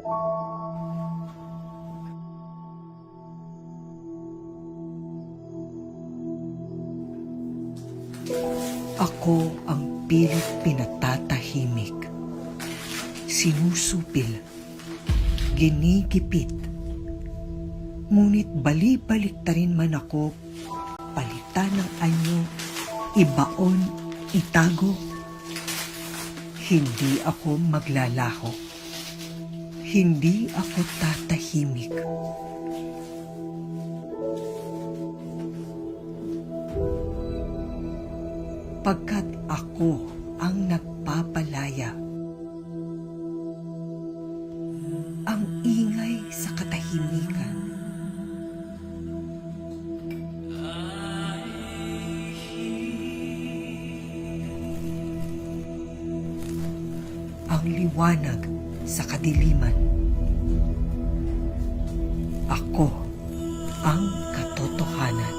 Ako ang pilit pinatatahimik, sinusupil, ginigipit. Ngunit bali-baliktarin man ako, palitan ng anyo, ibaon, itago. Hindi ako maglalaho. Hindi ako tatahimik. Pagkat ako ang nagpapalaya. Ang ingay sa katahimikan. Ang liwanag sa kadiliman. Ako ang katotohanan.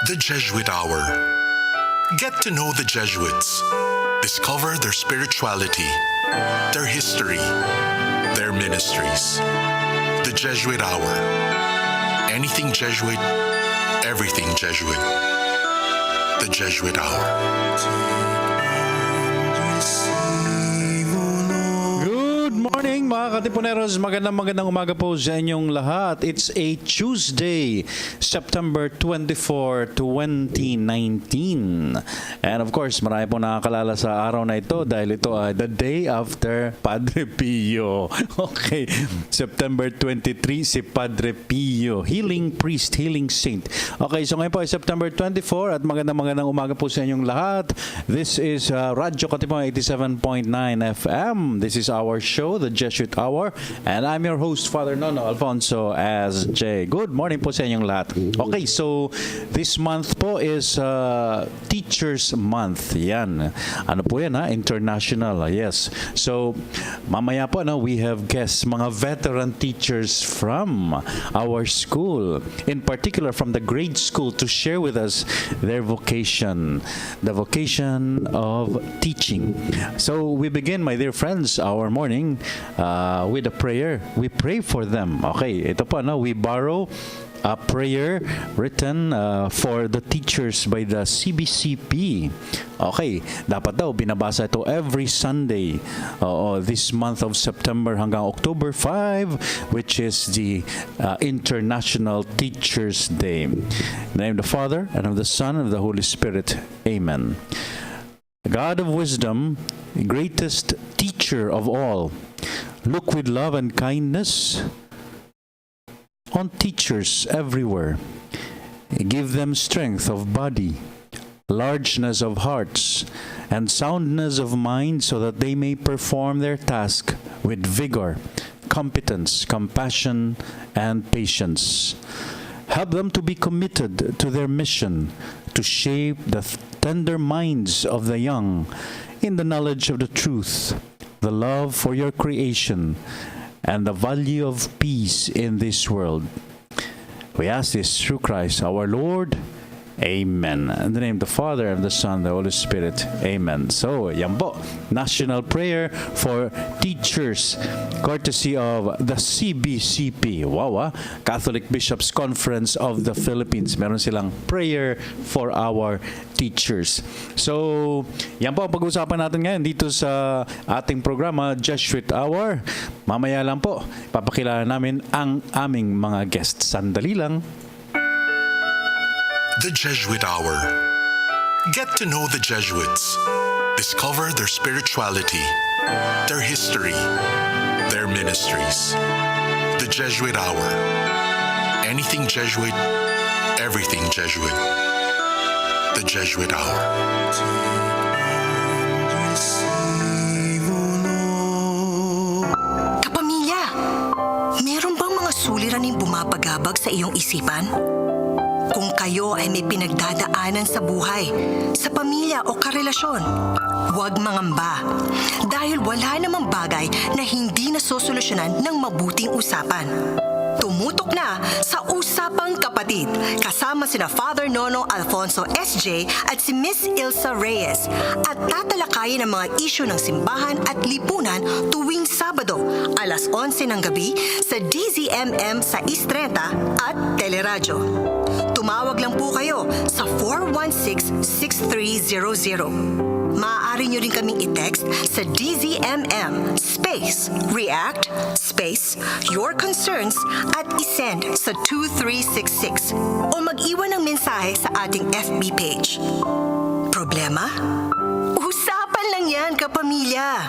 The Jesuit Hour. Get to know the Jesuits. Discover their spirituality, their history, their ministries. The Jesuit Hour. Anything Jesuit, everything Jesuit. The Jesuit Hour. Good morning mga katipuneros, magandang umaga po sa inyong lahat. It's a Tuesday, September 24, 2019. And of course, marami po nakakalala sa araw na ito dahil ito ay the day after Padre Pio. Okay, September 23 si Padre Pio, healing priest, healing saint. Okay, so ngayon po ay September 24 at magandang umaga po sa inyong lahat. This is Radyo Katipunan 87.9 FM. This is our show, the Jesuit Hour, and I'm your host, Father Nono Alfonso as J. Good morning po sa inyong lahat. Okay, so this month po is Teachers Month. Yan. Ano po yan ha? International. Yes. So, mamaya po we have guests, mga veteran teachers from our school, in particular from the grade school, to share with us their vocation, the vocation of teaching. So, we begin, my dear friends, our morning with a prayer. We pray for them. Okay, ito po, we borrow a prayer written for the teachers by the CBCP. Okay, dapat daw binabasa ito every Sunday this month of September hanggang October 5, which is the International Teachers Day. In the name of the Father, and of the Son, and of the Holy Spirit. Amen. God of wisdom, greatest teacher of all, look with love and kindness on teachers everywhere. Give them strength of body, largeness of hearts, and soundness of mind so that they may perform their task with vigor, competence, compassion, and patience. Help them to be committed to their mission, to shape the tender minds of the young in the knowledge of the truth, the love for your creation, and the value of peace in this world. We ask this through Christ our Lord. Amen. In the name of the Father, and the Son, and the Holy Spirit. Amen. So, yan po. National Prayer for Teachers, courtesy of the CBCP. Wow, Catholic Bishops Conference of the Philippines. Meron silang prayer for our teachers. So, yan po ang pag-usapan natin ngayon dito sa ating programa, Jesuit Hour. Mamaya lang po, papakilala namin ang aming mga guests. Sandali lang. The Jesuit Hour. Get to know the Jesuits. Discover their spirituality, their history, their ministries. The Jesuit Hour. Anything Jesuit, everything Jesuit. The Jesuit Hour. Kapamilya, meron bang mga suliraning bumabagabag sa iyong isipan? Kung kayo ay may pinagdadaanan sa buhay, sa pamilya o karelasyon, huwag mangamba. Dahil wala namang bagay na hindi nasosolusyonan ng mabuting usapan. Tumutok na sa Usapang Kapatid kasama sina Father Nono Alfonso SJ at si Miss Ilsa Reyes at tatalakayin ang mga isyu ng simbahan at lipunan tuwing Sabado, alas 11 ng gabi sa DZMM sa 630 at Teleradyo. Tumawag lang po kayo sa 416-6300. Maaari nyo rin kaming i-text sa DZMM React your concerns at isend sa 2366 o mag-iwan ng mensahe sa ating FB page. Problema? Usapan lang yan, kapamilya!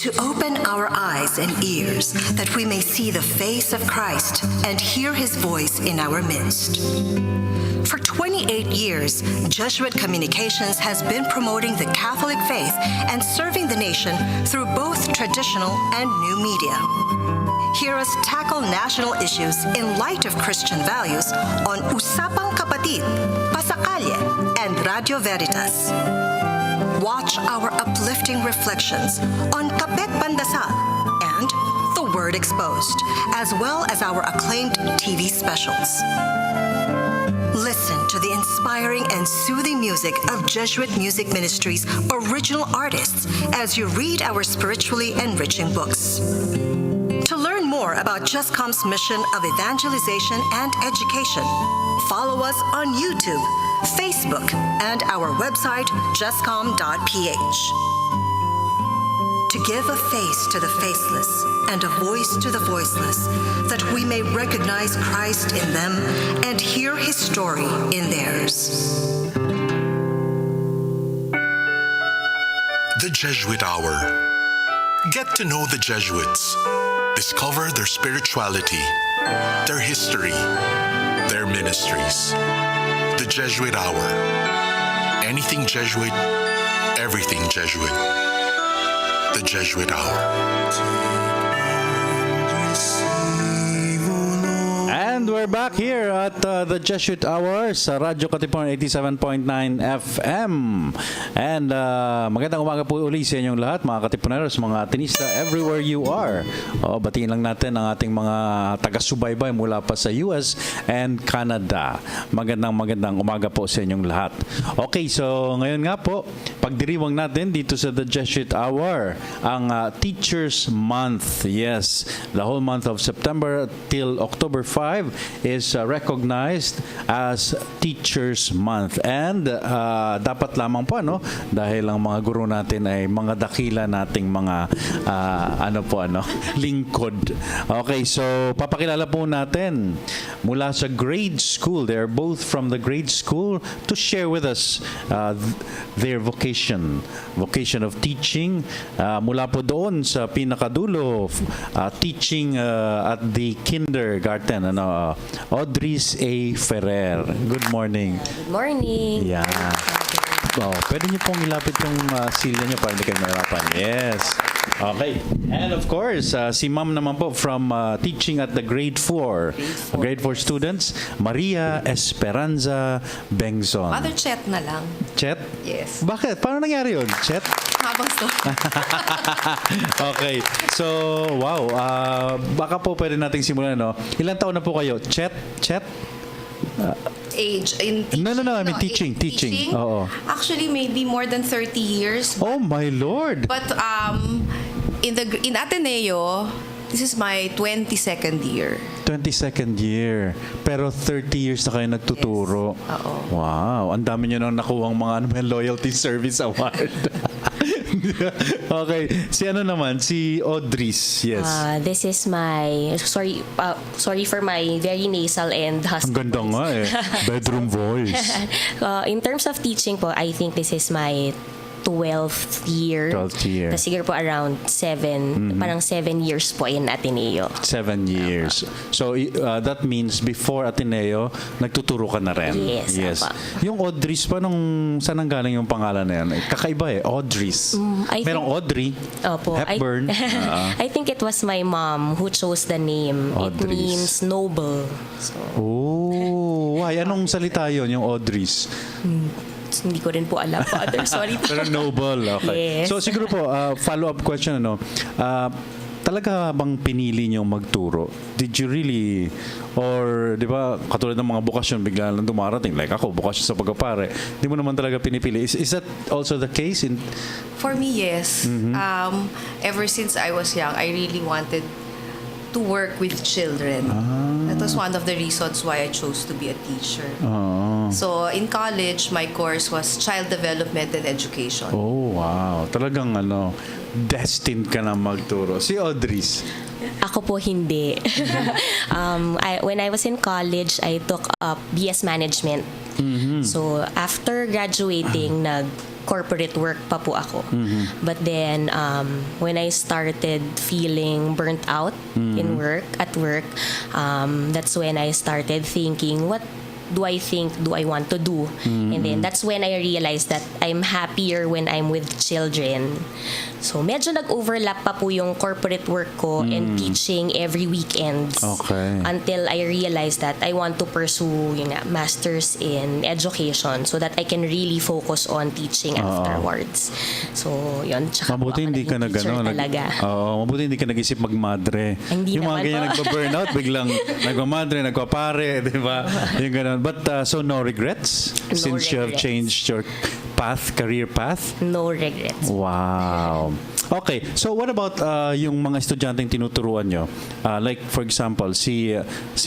To open our eyes and ears that we may see the face of Christ and hear His voice in our midst. For 28 years, Jesuit Communications has been promoting the Catholic faith and serving the nation through both traditional and new media. Hear us tackle national issues in light of Christian values on Usapang Kapatid, Pasakalye, and Radio Veritas. Watch our uplifting reflections on Kapet Pandasal and The Word Exposed, as well as our acclaimed TV specials. Listen to the inspiring and soothing music of Jesuit Music Ministry's original artists as you read our spiritually enriching books. To learn more about JustCom's mission of evangelization and education, follow us on YouTube, Facebook, and our website, justcom.ph. To give a face to the faceless and a voice to the voiceless, that we may recognize Christ in them and hear His story in theirs. The Jesuit Hour. Get to know the Jesuits. Discover their spirituality, their history, their ministries. The Jesuit Hour. Anything Jesuit, everything Jesuit. The Jesuit Hour. And we're back here at the Jesuit Hour sa Radyo Katipunan 87.9 FM. And magandang umaga po uli sa inyong lahat, mga Katipuneros, mga Atenista, everywhere you are. Batiin lang natin ang ating mga taga-subaybay mula pa sa US and Canada. Magandang umaga po sa inyong lahat. Okay, so ngayon nga po, pagdiriwang natin dito sa the Jesuit Hour, ang Teachers Month. Yes, the whole month of September till October 5 is recognized as Teachers Month. And dapat lamang po, no? Dahil ang mga guro natin ay mga dakila nating mga lingkod. Okay, so papakilala po natin mula sa grade school. They are both from the grade school to share with us their vocation of teaching. Mula po doon sa pinakadulo, teaching at the kindergarten. Audris A. Ferrer. Good morning. Good morning. Yeah. Pwede niyo pong ilapit yung silya niyo para hindi kayo mahirapan. Yes. Okay. And of course, si Ma'am naman po from teaching at the grade 4. Grade 4 students, Maria Esperanza Bengzon. Mother Chet na lang. Chet? Yes. Bakit? Paano nangyari yun? Chet? Habang story. Okay. So, wow. Baka po pwede nating simulan, no? Ilang taon na po kayo? Chet? Age in teaching. No. I mean teaching. Oo. Actually, maybe more than 30 years. Oh my Lord. But in Ateneo, this is my 22nd year. 22nd year. Pero 30 years na kayo nagtuturo. Yes. Oo. Wow. Ang dami nyo nang nakuhang mga Loyalty Service Award. Okay. Si Audris. Yes. This is my sorry for my very nasal and husky. Ang ganda nga eh. Bedroom voice. In terms of teaching po, I think this is my 12th year. 12th year. Tapos siguro po around 7, parang 7 years po in Ateneo. 7 years. So, that means before Ateneo, nagtuturo ka na rin. Yes, apa. Yung Audris pa, saan ang galing yung pangalan na yan? Kakaiba Audris. Merong Audrey, Opo. Hepburn. I think it was my mom who chose the name. Audris. It means noble. So, Why? Anong salita yun, yung Audris? hindi ko rin po alam, Father. Sorry po. Pero noble, okay. Yes. So siguro po, follow-up question, talaga bang pinili niyong magturo? Did you really, or di ba, katulad ng mga bukasyon, bigla lang dumarating, like ako, bukasyon sa pagpapare, di mo naman talaga pinipili. Is that also the case? For me, yes. Ever since I was young, I really wanted to work with children. That was one of the reasons why I chose to be a teacher. So in college, my course was child development and education. Oh, wow. Talagang destined ka na magturo. Si Audris. Ako po hindi. When I was in college, I took up BS Management. So after graduating, corporate work pa po ako. But then, when I started feeling burnt out at work, that's when I started thinking, what do I want to do? And then that's when I realized that I'm happier when I'm with children. So medyo nag-overlap pa po yung corporate work ko and teaching every weekends. Okay. Until I realized that I want to pursue masters in education so that I can really focus on teaching afterwards. So yun. Tsaka Mabuti hindi ka talaga. Mabuti hindi ka nag-isip magmadre. Hindi yung mga naman ganyan po. nagpa-burnout, biglang nagmamadre, nagpapare, di ba? Yung ganun. But so no regrets? No Since you have regrets. changed your career path? No regrets. Wow. Okay, so what about yung mga estudyanteng tinuturuan nyo? Like for example, si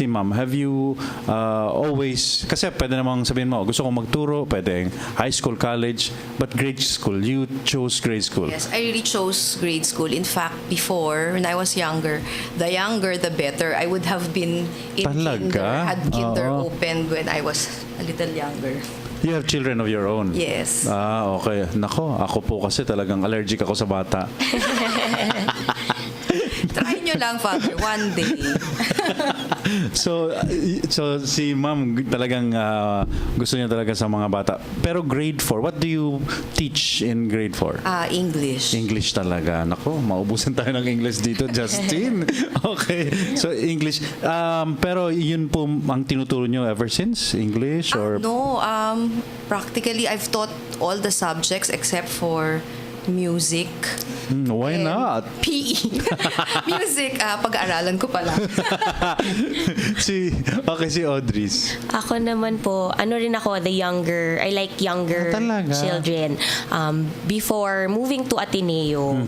ma'am, have you always, kasi pwede namang sabihin mo, gusto kong magturo, pwede high school, college, but grade school, you chose grade school. Yes, I really chose grade school. In fact, before, when I was younger, the better. I would have been in Talaga? had kinder Oo. opened when I was a little younger. You have children of your own? Yes. Okay. Nako, ako po kasi talagang allergic ako sa bata. Try nyo lang, Father, one day. So si ma'am talagang gusto niya talaga sa mga bata. Pero grade 4, what do you teach in grade 4? English. English talaga. Nako, maubusan tayo ng English dito, Justin. Okay. So English. Pero yun po ang tinuturo nyo ever since? English or? No, practically I've taught all the subjects except for music. Why and not? PE. Music, pag-aaralan ko pala. si Audris. Ako naman po, rin ako, I like younger talaga? children. Before moving to Ateneo,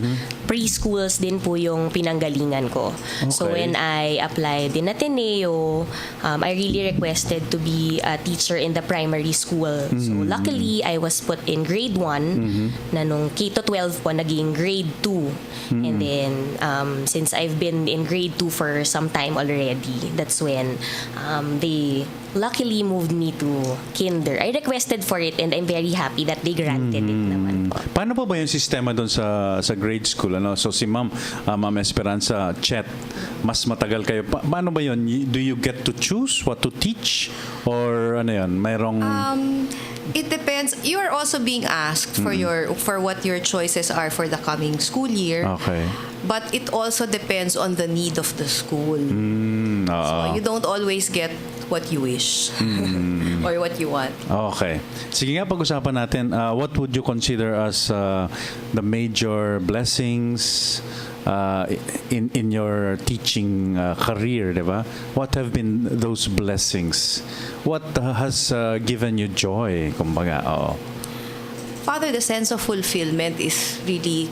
preschools din po yung pinanggalingan ko. So Okay. when I applied in Ateneo, I really requested to be a teacher in the primary school. So luckily, I was put in grade 1, na nung K to 12 po, naging grade 2. And then, since I've been in grade 2 for some time already, that's when they luckily moved me to kinder. I requested for it and I'm very happy that they granted it naman po. Paano pa ba yung sistema doon sa grade school? So si Ma'am Esperanza, Chet, mas matagal kayo. Paano ba yun? Do you get to choose what to teach? Or ano yun? Mayroong... It depends. You are also being asked for what your choices are for the coming school year. Okay. But it also depends on the need of the school. So you don't always get what you wish or what you want. Okay. Sige nga, pag-usapan natin, what would you consider as the major blessings in your teaching career, di ba? What have been those blessings? What has given you joy, kumbaga? Father, the sense of fulfillment is really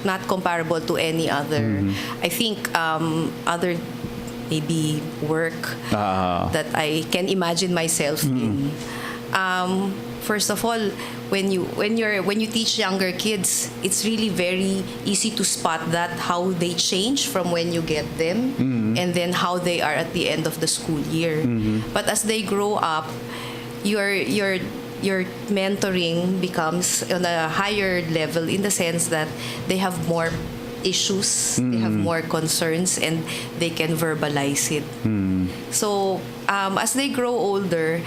not comparable to any other. I think other maybe work that I can imagine myself in. First of all, when you teach younger kids, it's really very easy to spot that how they change from when you get them and then how they are at the end of the school year. But as they grow up, you're your mentoring becomes on a higher level in the sense that they have more issues, they have more concerns, and they can verbalize it. So as they grow older,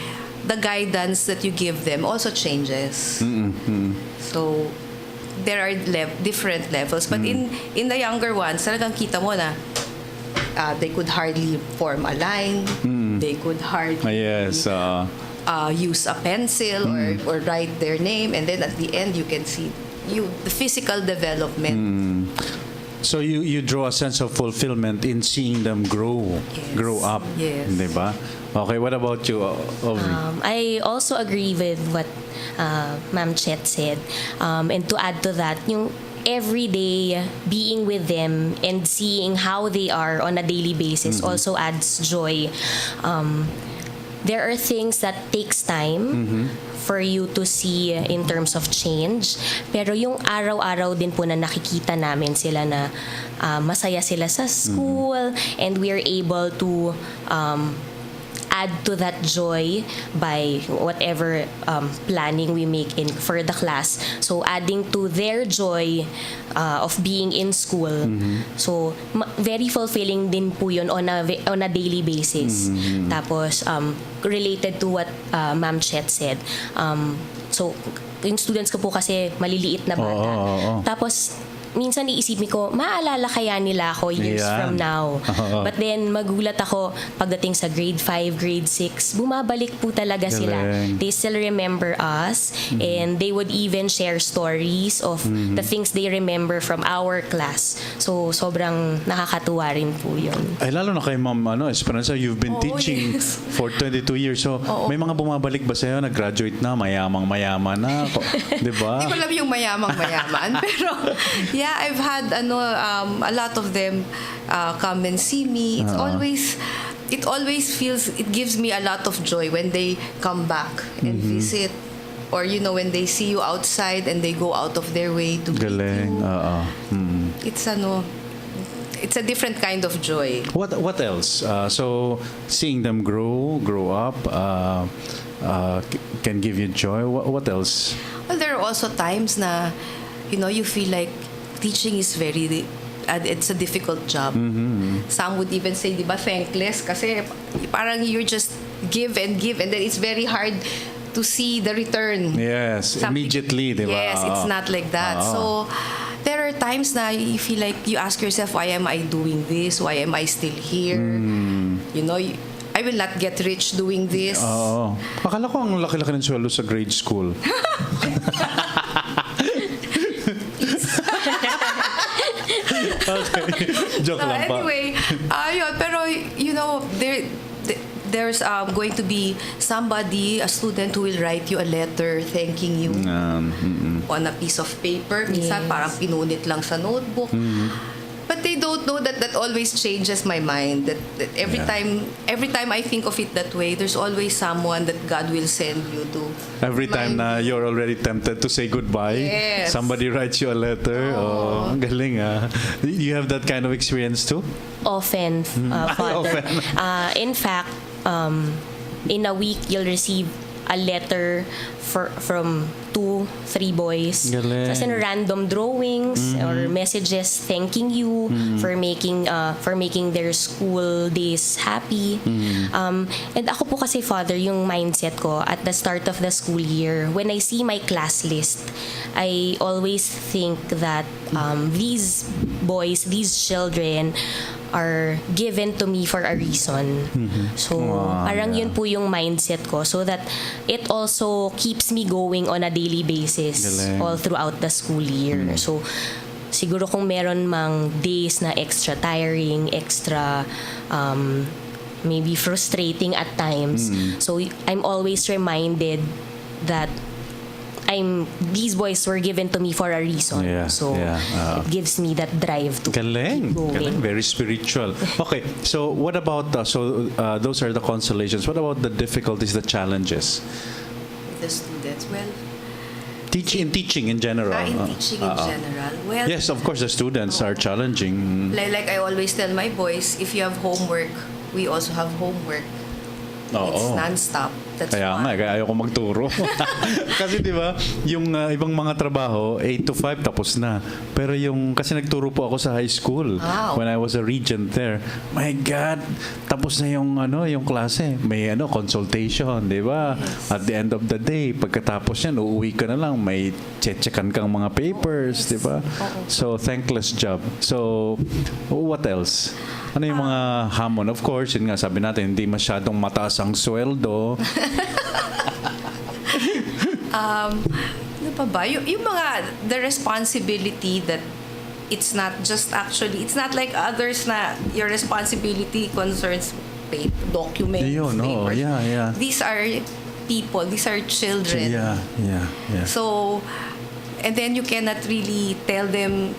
the guidance that you give them also changes. So there are different levels. But in the younger ones, talagang kita mo na they could hardly form a line. They could hardly use a pencil or write their name. And then at the end, you can see the physical development. So you draw a sense of fulfillment in seeing them grow up. Yes. Diba? Okay, what about you, Audrey? I also agree with what Ma'am Chet said. And to add to that, yung every day being with them and seeing how they are on a daily basis also adds joy. There are things that takes time for you to see in terms of change. Pero yung araw-araw din po na nakikita namin sila na masaya sila sa school and we are able to add to that joy by whatever planning we make for the class. So adding to their joy of being in school. So very fulfilling din po yun on a daily basis. Tapos related to what Ma'am Chet said. So yung students ko po kasi maliliit na bata. Tapos minsan iisipin ko, maalala kaya nila ako years from now. But then, magulat ako pagdating sa grade 5, grade 6, bumabalik po talaga sila. They still remember us and they would even share stories of the things they remember from our class. So, sobrang nakakatuwa rin po yun. Ay, lalo na kay Ma'am Esperanza, you've been teaching for 22 years. So, may mga bumabalik ba sa'yo, nag-graduate na, mayamang-mayaman na? Diba? Hindi ko alam yung mayamang-mayaman. Pero, yeah, I've had a lot of them come and see me. It always feels, it gives me a lot of joy when they come back and visit, or when they see you outside and they go out of their way to greet you. It's a different kind of joy. What else? So seeing them grow up can give you joy. What else? Well, there are also times na you feel like teaching is it's a difficult job. Some would even say, di ba, thankless kasi parang you just give and then it's very hard to see the return. Yes, immediately, di ba? Yes, it's not like that. So there are times na you feel like you ask yourself, why am I doing this? Why am I still here? I will not get rich doing this. Akala ko ang laki-laki ng sweldo sa grade school. Okay. Joke lang pa. Anyway, pero there's going to be a student who will write you a letter thanking you on a piece of paper. Minsan parang pinunit lang sa notebook. But they don't know that always changes my mind. That every time I think of it that way, there's always someone that God will send you to. Every time na you're already tempted to say goodbye, somebody writes you a letter. Ang galing You have that kind of experience too? Often, Father. In fact, in a week, you'll receive a letter from 2-3 boys. As in random drawings or messages thanking you for making their school days happy. And ako po kasi, Father, yung mindset ko at the start of the school year, when I see my class list, I always think that these boys, these children are given to me for a reason. So, parang yun po yung mindset ko, so that it also keeps me going on a daily basis all throughout the school year. So, siguro kung meron mang days na extra tiring, extra maybe frustrating at times, so I'm always reminded that these boys were given to me for a reason. It gives me that drive to keep going. Galing. Very spiritual. Okay, so what about those are the consolations. What about the difficulties, the challenges? The students, well, teaching in general. Well, yes, of course, the students are challenging. Like I always tell my boys, if you have homework, we also have homework. It's non-stop. That's Kaya nga, why. kaya ayoko magturo. Kasi di ba, yung ibang mga trabaho, 8 to 5 tapos na. Pero kasi nagturo po ako sa high school Wow. when I was a regent there. My God, tapos na yung klase. May consultation, di ba? At the end of the day, pagkatapos yan, uuwi ka na lang, may checkan kang mga papers, di ba? So, thankless job. So, what else? Ano yung mga hamon? Of course, yun nga, sabi natin, hindi masyadong mataas ang sweldo. Ano pa ba? Yung mga, the responsibility that it's not like others na your responsibility concerns documents, Yun, oo. papers. Yeah. These are people, these are children. Yeah. So, and then you cannot really tell them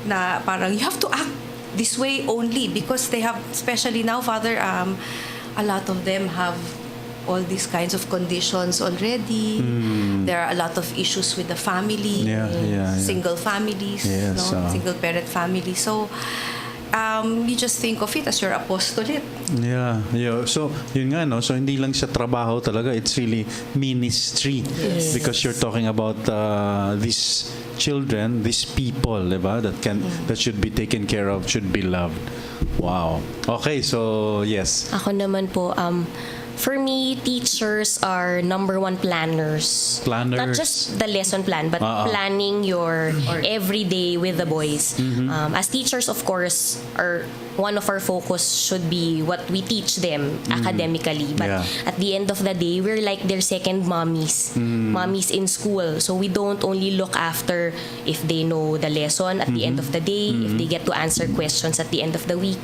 na parang you have to act this way only because they have, especially now, Father, a lot of them have all these kinds of conditions already. There are a lot of issues with the family, Yeah. single families, Yes, single parent families. So, you just think of it as your apostolate. Yeah. So, yun nga, no? So, hindi lang siya trabaho talaga. It's really ministry. Yes. Because you're talking about these children, these people, diba? That should be taken care of, should be loved. Wow. Okay, so, yes. Ako naman po, for me, teachers are number one planners. Planners. Not just the lesson plan, but planning your everyday with the boys. As teachers, of course, one of our focus should be what we teach them academically. But Yeah. at the end of the day, we're like their second mommies. Mommies in school. So we don't only look after if they know the lesson at the end of the day, if they get to answer questions at the end of the week,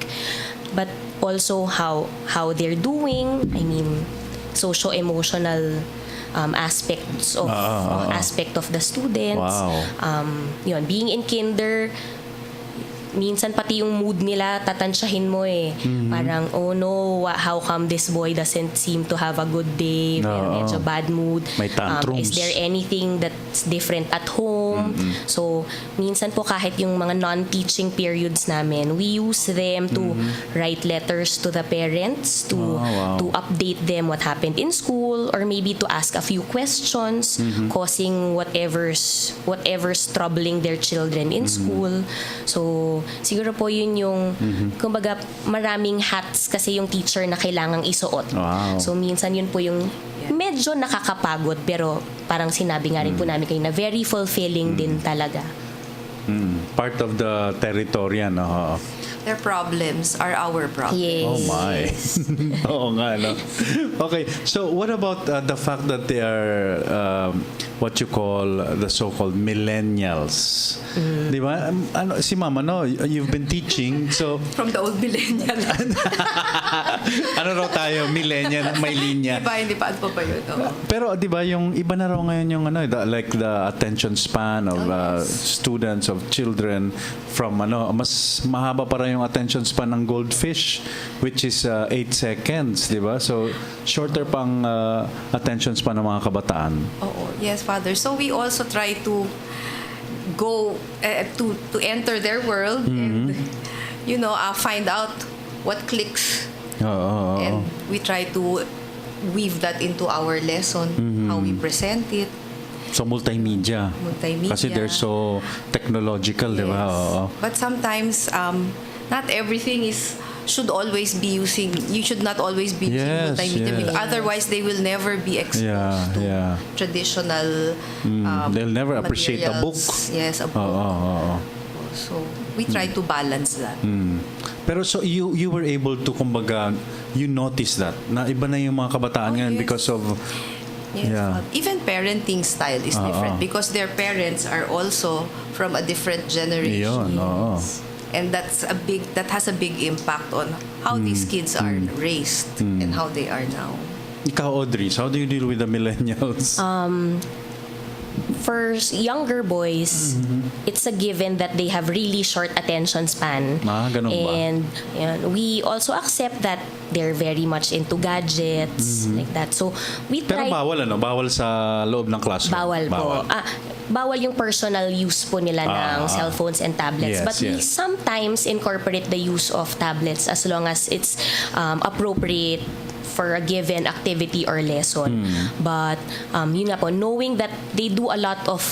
but also how they're doing. I mean, socio-emotional aspects of aspect of the students. Wow. Yun, being in kinder, minsan pati yung mood nila tatansyahin mo eh. Parang, oh no, how come this boy doesn't seem to have a good day? Medyo bad mood. May tantrums. Is there anything that's different at home? So, minsan po kahit yung mga non-teaching periods namin, we use them to write letters to the parents to update them what happened in school, or maybe to ask a few questions causing whatever's troubling their children in school. So, siguro po yun yung, kumbaga, maraming hats kasi yung teacher na kailangang isuot. Wow. So, minsan yun po yung medyo nakakapagod, pero parang sinabi nga rin po namin kayo na very fulfilling din talaga. Part of the territory, no? Their problems are our problems. Yes. Oh my. Oo nga, no? Okay, so what about the fact that they are what you call the so-called millennials? Di ba? Si Mama, no? You've been teaching, so... From the old millennial. ano raw tayo? Millennial, may linya. Hindi pa ano pa yun. Oo. Pero di ba yung iba na raw ngayon yung like the attention span of students, of children, from mas mahaba para yung attention span ng goldfish, which is 8 seconds, di ba? So shorter pang attention span ng mga kabataan. Oo. Yes, Father. So we also try to go to enter their world and find out what clicks. And we try to weave that into our lesson, how we present it. So multimedia. Kasi they're so technological, di ba? Oo. But sometimes not everything should always be using. You should not always be using multimedia. Yes. Because otherwise, they will never be exposed to traditional. They'll never appreciate a book. materials. Yes, a book. Oo. So we try to balance that. Pero so you were able to, kumbaga, you notice that na iba na yung mga kabataan ngayon Yes. because of Yes. Yeah. Even parenting style is different because their parents are also from a different generation. Iyon, oo. And that has a big impact on how these kids are raised and how they are now. Ikaw, Audris, how do you deal with the millennials? For younger boys, it's a given that they have really short attention span. Ganun ba? And we also accept that they're very much into gadgets, like that. So we Pero try... bawal sa loob ng classroom. Bawal po. Bawal yung personal use po nila ng cellphones and tablets. Yes, But we sometimes incorporate the use of tablets as long as it's appropriate for a given activity or lesson. But yun nga po, knowing that they do a lot of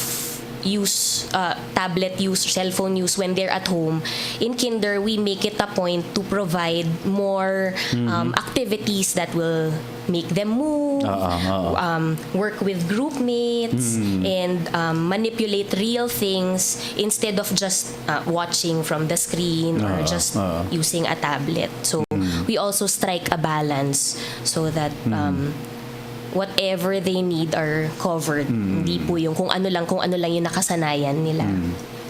tablet use, cell phone use when they're at home. In kinder, we make it a point to provide more activities that will make them move, work with group mates, and manipulate real things instead of just watching from the screen or just using a tablet. So we also strike a balance so that whatever they need are covered. Hindi po yung kung ano lang yung nakasanayan nila.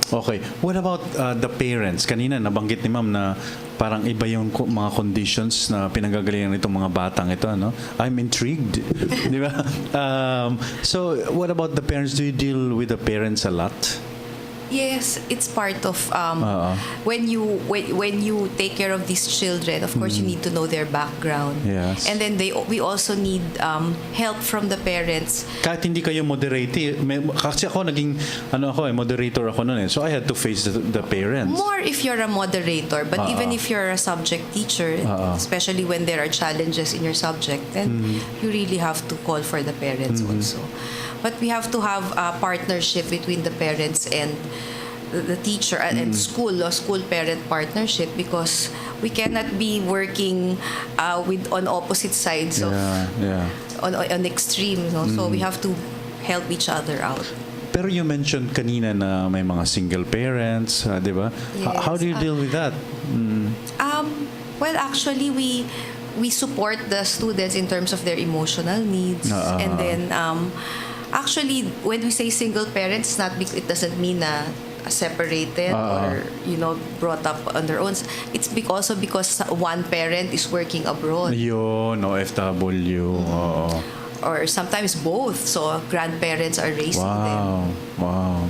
Okay. What about the parents? Kanina nabanggit ni Ma'am na parang iba yung mga conditions na pinanggagalingan nitong mga batang ito, ano? I'm intrigued. Di ba? So, what about the parents? Do you deal with the parents a lot? Yes, it's part of when you take care of these children. Of course, you need to know their background. Yes. And then we also need help from the parents. Kahit hindi kayo moderator, kasi ako naging moderator ako noon eh. So I had to face the parents. More if you're a moderator, but even if you're a subject teacher, especially when there are challenges in your subject, then you really have to call for the parents also. But we have to have a partnership between the parents and the teacher and school parent partnership, because we cannot be working on opposite sides of on extreme. So we have to help each other out. Pero you mentioned kanina na may mga single parents, di ba? Yes. How do you deal with that? Well, actually, we support the students in terms of their emotional needs, and then actually, when we say single parents, it doesn't mean na separated or brought up on their own. It's also because one parent is working abroad. Yun, OFW. Or sometimes both. So grandparents are raising them. Wow.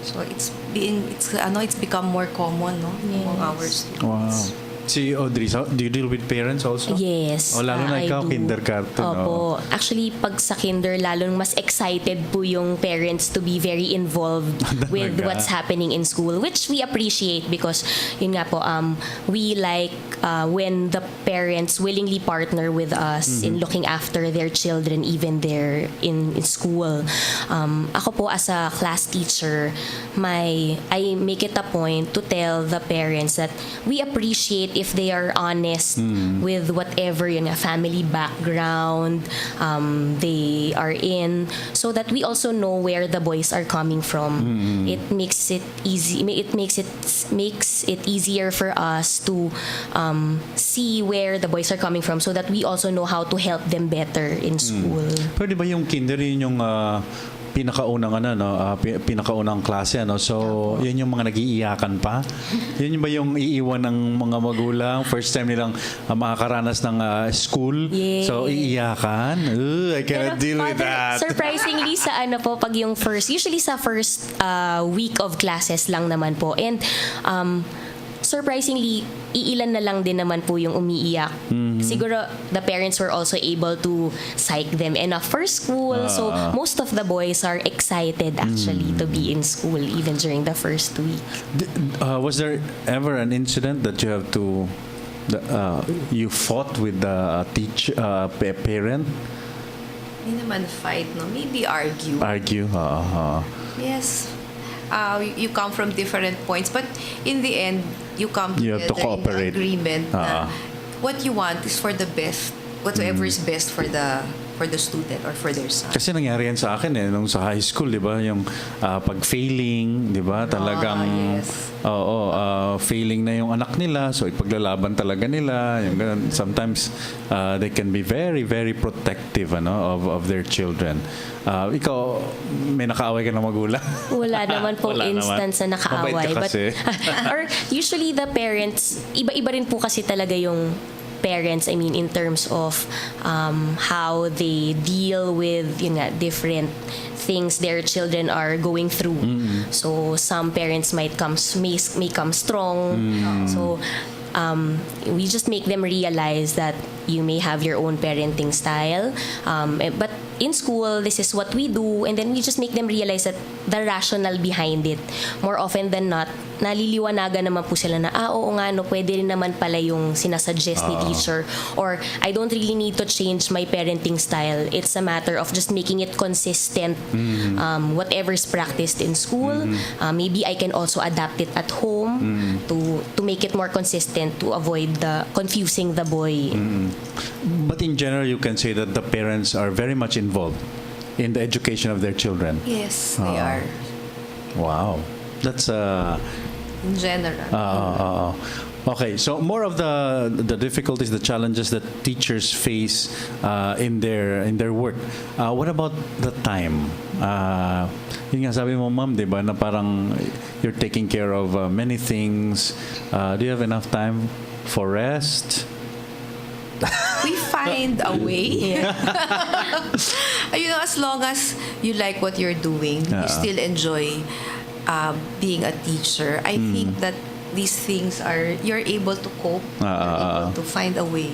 So it's become more common, no, among our students. Wow. Si Audris, do you deal with parents also? Yes. O lalo na I ikaw, do. kindergarten. Opo. Actually, pag sa kinder, lalong mas excited po yung parents to be very involved with what's happening in school, which we appreciate because, yun nga po, we like when the parents willingly partner with us in looking after their children, even they're in school. Ako po, as a class teacher, I make it a point to tell the parents that we appreciate if they are honest with whatever family background they are in, so that we also know where the boys are coming from. It makes it easy. It makes it easier for us to see where the boys are coming from, so that we also know how to help them better in school. Pero di ba yung kinder yun yung pinakaunang klase, so yun yung mga nag-iiyakan pa? Yun ba yung iiwan ng mga magulang first time nilang makakaranas ng school? Yes. So iiyakan? I cannot deal with that. Surprisingly sa pag yung usually sa first week of classes lang naman po, and surprisingly, iilan na lang din naman po yung umiiyak. Siguro, the parents were also able to psych them enough for school. So, most of the boys are excited actually to be in school even during the first week. Was there ever an incident that you have to, you fought with the parent? Hindi naman fight, no? Maybe argue. Argue? Yes. You come from different points, but in the end, you come You have to together in cooperate. agreement na what you want is for the best, whatever is best for the student or for their son. Kasi nangyari yan sa akin nung sa high school, di ba? Yung pag-failing, di ba? Talagang, Yes. failing na yung anak nila, so ipaglalaban talaga nila. Yung ganun. Sometimes, they can be very, very protective of their children. Ikaw, may nakaaway ka ng magulang? Wala naman pong Wala instance naman. na nakaaway. Mabait ka kasi. Or usually the parents, iba-iba rin po kasi talaga yung parents, in terms of how they deal with different things their children are going through. So some parents may come strong. So we just make them realize that you may have your own parenting style, but in school this is what we do, and then we just make them realize that the rational behind it. More often than not, naliliwanagan naman po sila na, oo nga, no, pwede rin naman pala yung sinasuggest ni teacher. Or, I don't really need to change my parenting style. It's a matter of just making it consistent. Whatever's practiced in school, maybe I can also adapt it at home to make it more consistent, to avoid the confusing the boy. But in general, you can say that the parents are very much involved in the education of their children. Yes, they are. Wow. That's In general. okay. So more of the difficulties, the challenges that teachers face in their work. What about the time? Yun nga sabi mo, ma'am, di ba, na parang you're taking care of many things. Do you have enough time for rest? We find a way. You know, as long as you like what you're doing, you still enjoy being a teacher. I think that these things you're able to cope, you're able to find a way.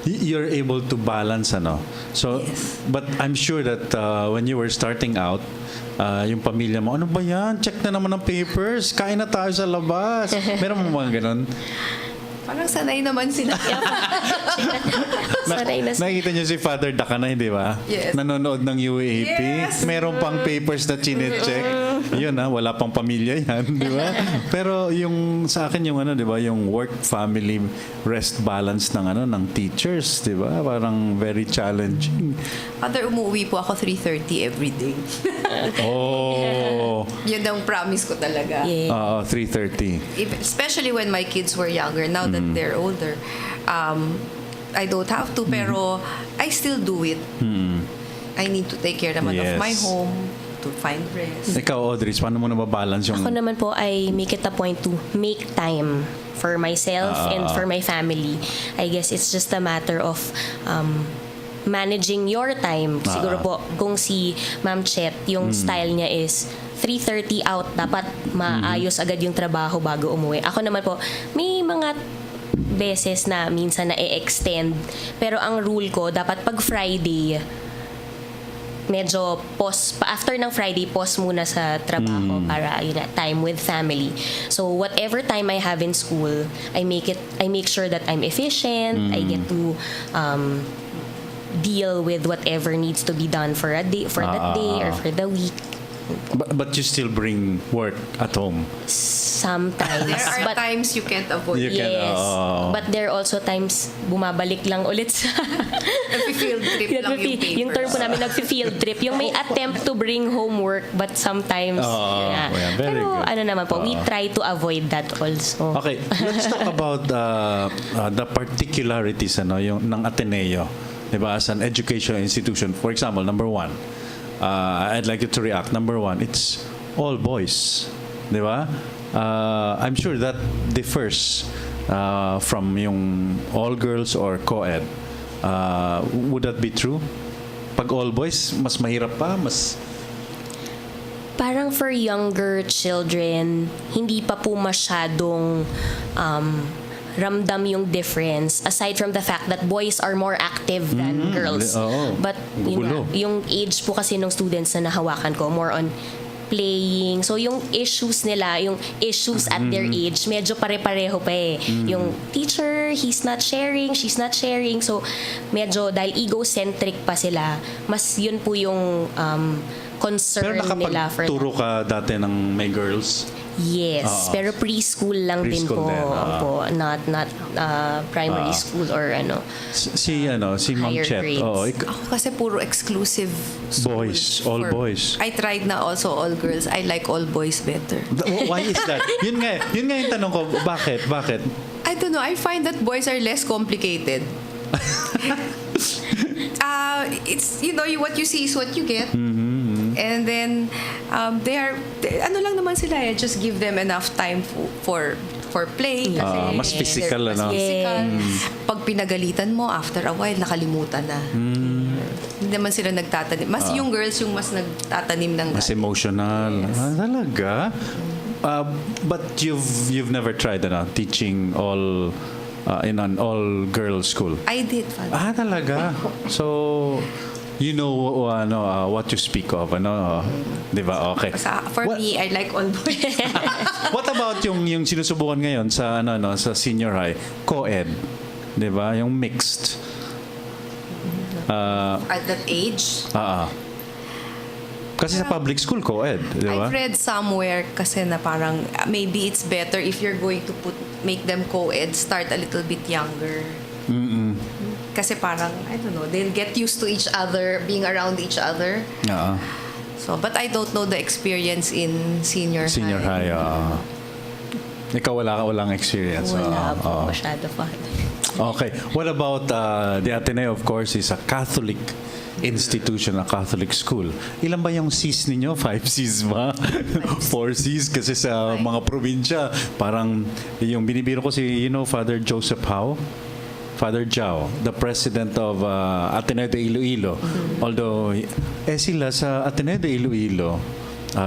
You're able to balance, ano? So, Yes. but I'm sure that when you were starting out, yung pamilya mo, ano ba yan? Check na naman ng papers. Kain na tayo sa labas. Meron mo mga ganun? Parang sanay naman sila. Sanay na Nakikita niyo si Father Dakanay, di ba? Yes. Nanonood ng UAP. Yes. Meron pang papers na chinecheck. Yun wala pang pamilya yan, di ba? Pero yung sa akin yung di ba, yung work family rest balance ng ng teachers, di ba? Parang very challenging. Father, umuwi po ako 3:30 every day. Oh. Yun ang promise ko talaga. Yeah. 3:30. Especially when my kids were younger. Now that they're older, I don't have to, pero I still do it. I need to take care naman of my Yes. home, to find rest. Ikaw, Audris, paano mo nababalance yung... Ako naman po, I make it a point to make time for myself and for my family. I guess it's just a matter of managing your time. Siguro po, kung si Ma'am Chet, yung style niya is 3:30 out, dapat maayos agad yung trabaho bago umuwi. Ako naman po, may mga beses na minsan na i-extend. Pero ang rule ko, dapat pag Friday, medyo after ng Friday, pause muna sa trabaho para time with family. So whatever time I have in school, I make sure that I'm efficient. I get to deal with whatever needs to be done for that day or for the week. But you still bring work at home. Sometimes. There are but times you can't avoid. You can, yes. But there are also times bumabalik lang ulit sa Nag-field trip lang yung papers. yung term po namin, nag-field trip. Yung may attempt to bring homework, but sometimes, yeah, very pero good. naman po, we try to avoid that also. Okay, let's talk about the particularities yung ng Ateneo, 'di ba, as an educational institution. For example, number one, I'd like you to react. Number one, it's all boys, 'di ba? I'm sure that differs from yung all girls or co-ed. Would that be true? Pag all boys, mas mahirap pa, mas... Parang for younger children, hindi pa po masyadong ramdam yung difference, aside from the fact that boys are more active than girls. But yung age po kasi ng students na nahawakan ko, more on playing. So yung issues nila, yung issues at their age, medyo pare-pareho pa eh. Yung teacher, he's not sharing, she's not sharing. So medyo dahil egocentric pa sila, mas yun po yung concern Pero nila for nakapagturo ka dati ng may girls? Yes, pero preschool lang din Preschool po. din, Opo, not primary school or Si Ma'am higher Chet. grades. Ako kasi puro exclusive Boys, schools all for- boys. I tried na also all girls. I like all boys better. Why is that? Yun nga yung tanong ko. Bakit? I don't know. I find that boys are less complicated. It's what you see is what you get. And then ano lang naman sila just give them enough time for play. Kasi Mas physical, they're mas ano? physical. Pag pinagalitan mo, after a while, nakalimutan na. Hindi naman sila nagtatanim. Mas yung girls yung mas nagtatanim ng Mas emotional. Yes. Talaga? But you've never tried teaching all in an all-girls school? I did, Father. Talaga? So, you know what you speak of, ano? Di ba? Okay. For What- me, I like all boys. What about yung sinusubukan ngayon sa sa senior high, co-ed, 'di ba? Yung mixed. At that age, Kasi sa public school co-ed, 'di ba? I've read somewhere kasi na parang maybe it's better if you're going to make them co-ed, start a little bit younger. Kasi parang, I don't know, they'll get used to each other, being around each other. Oo. So, but I don't know the experience in senior Senior high. Ikaw walang experience. Wala Oo. po masyado pa. Okay. What about the Ateneo, of course, is a Catholic institution, a Catholic school. Ilan ba yung C's ninyo? 5 C's ba? 4 C's? Kasi sa mga probinsya, parang yung binibiro ko si, Father Joseph Howe? Father Jao, the president of Ateneo de Iloilo. Although, sila sa Ateneo de Iloilo,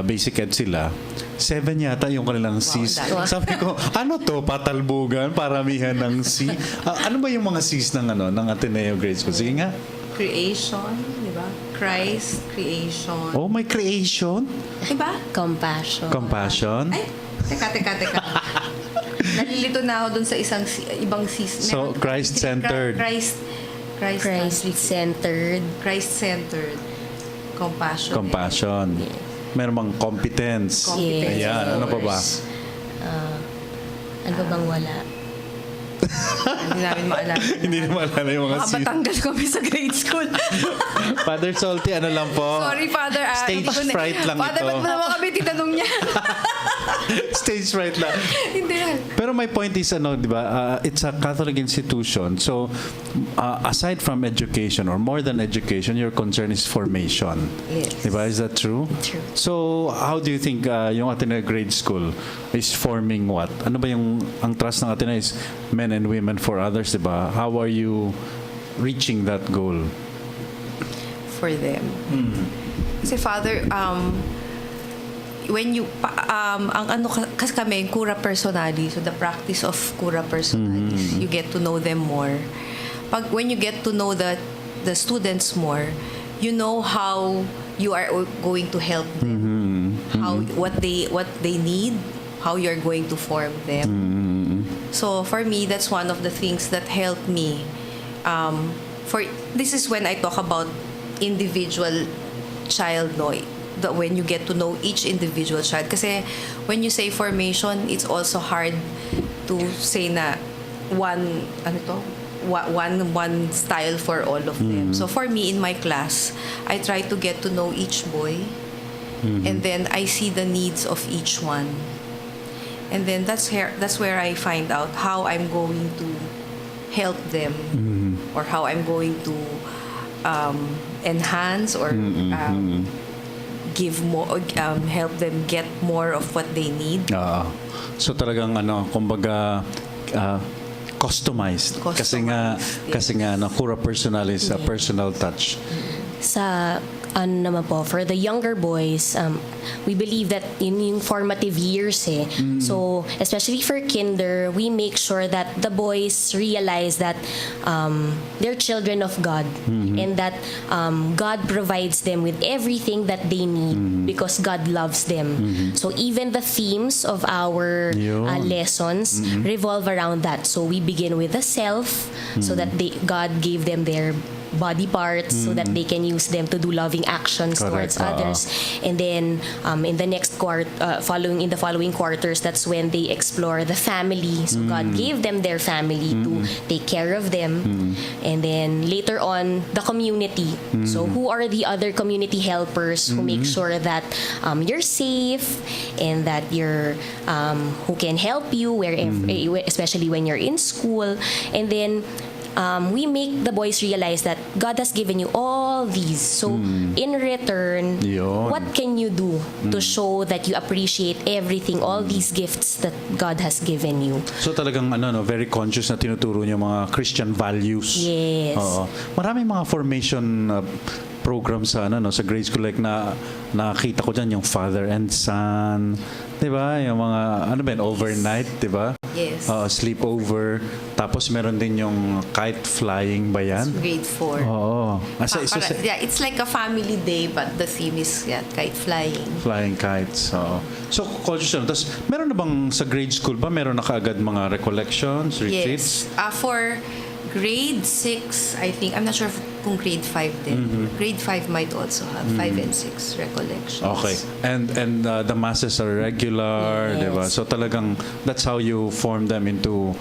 basic ed sila, 7 yata yung kanilang C's. Sabi ko, ano to? Patalbugan? Paramihan ng C? Ano ba yung mga C's ng Ateneo Grade School? Sige nga. Creation, di ba? Christ, creation. Oh, may creation? Di ba? Compassion. Compassion? Ay, teka. Nalilito na ako dun sa ibang sis. So, Christ-centered. Christ-centered. Christ-centered. Compassion. Meron bang competence? Yes. Ayan, ano pa ba? Ano ba bang wala? Hindi namin maalala. Hindi na maalala yung mga Baka C's. matanggal kami sa grade school. Father Salty, ano lang po? Sorry, Father. Stage fright lang Father, ito. ba't mo naman kami tinanong niya? Stage fright lang. Hindi lang. Pero my point is, di ba, it's a Catholic institution. So, aside from education or more than education, your concern is formation. Yes. Di ba? Is that true? True. So, how do you think yung Ateneo Grade School is forming what? Ano ba ang trust ng Ateneo is men and women for others, di ba? How are you reaching that goal? For them. Kasi Father, when you ang ano kasi kami cura personali, so the practice of cura personalis, you get to know them more. When you get to know the students more, you know how you are going to help them, how what they need, how you're going to form them. So for me, that's one of the things that helped me. This is when I talk about individual child, when you get to know each individual child. Kasi when you say formation, it's also hard to say na one style for all of them. So for me, in my class, I try to get to know each boy, and then I see the needs of each one, and then that's where I find out how I'm going to help them, or how I'm going to enhance or give more, help them get more of what they need. So talagang kumbaga customized. Kasi nga cura personal is a personal touch. Sa naman po, for the younger boys, we believe that yung formative years So, especially for kinder, we make sure that the boys realize that they're children of God, and that God provides them with everything that they need because God loves them. So, even the themes of our lessons revolve around that. So, we begin with the self, so that God gave them their body parts so that they can use them to do loving actions towards others. And then in the next following quarters, that's when they explore the family. So God gave them their family to take care of them. And then later on, the community. So who are the other community helpers who make sure that you're safe and that you're who can help you especially when you're in school. And then we make the boys realize that God has given you all these. So, in return, what can you do to show that you appreciate everything, all these gifts that God has given you? So, talagang very conscious na tinuturo niyo mga Christian values. Yes. Maraming mga formation program sa sa grade school, like nakita ko diyan yung father and son, 'di ba? Yung mga overnight, 'di ba? Yes. Sleepover. Tapos meron din yung kite flying ba yan? Grade 4. Oo. It's like a family day, but the theme is kite flying. Flying kites. So, culture. Tapos, meron na bang sa grade school ba? Meron na kaagad mga recollections, retreats? Yes. For grade 6, I think, I'm not sure kung grade 5 din. Grade 5 might also have 5 and 6 recollections. Okay. And the masses are regular, Yes. di ba? So talagang that's how you form them into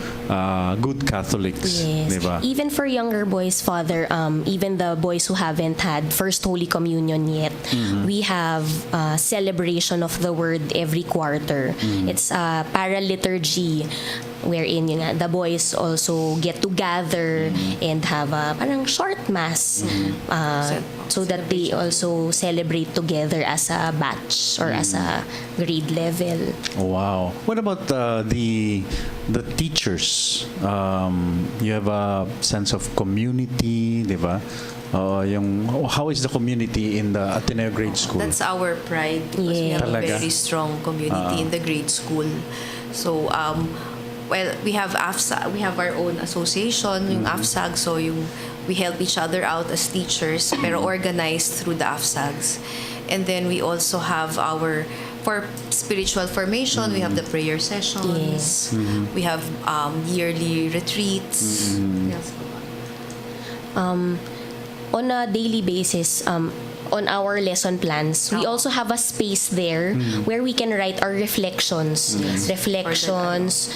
good Catholics, Yes. di ba? Even for younger boys, Father, even the boys who haven't had First Holy Communion yet, we have celebration of the Word every quarter. It's a paraliturgy wherein the boys also get to gather and have a parang short mass so that they also celebrate together as a batch or as a grade level. Wow. What about the teachers? You have a sense of community, di ba? How is the community in the Ateneo Grade School? That's our pride because we have Talaga? a very strong community in the grade school. So, we have AFSA, we have our own association, yung AFSAG, so we help each other out as teachers, pero organized through the AFSAGs. And then we also have for spiritual formation, we have the prayer sessions, we have yearly retreats. What else ba? On a daily basis, on our lesson plans, we also have a space there where we can write our reflections. Reflections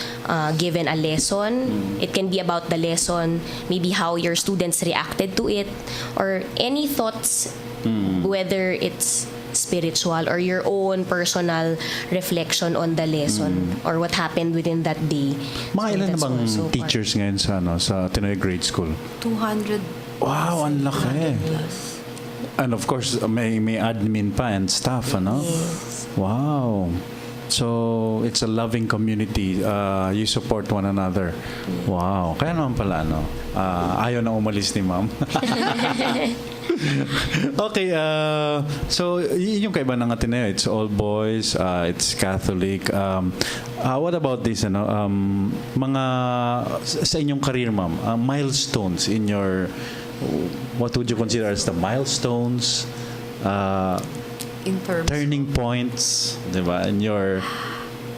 given a lesson. It can be about the lesson, maybe how your students reacted to it, or any thoughts, whether it's spiritual or your own personal reflection on the lesson or what happened within that day. Mga ilan na that's bang also part. teachers ngayon sa Ateneo Grade School? 200. Wow, ang laki. 200 plus. And of course, may admin pa and staff, ano? Yes. Wow. So, it's a loving community. You support one another. Wow. Kaya naman pala, ayaw na umalis ni ma'am. Okay, so yun yung kaiba ng Ateneo. It's all boys, it's Catholic. What about this, mga sa inyong career, ma'am, milestones in your, what would you consider as the milestones, In terms turning points, di ba, in your...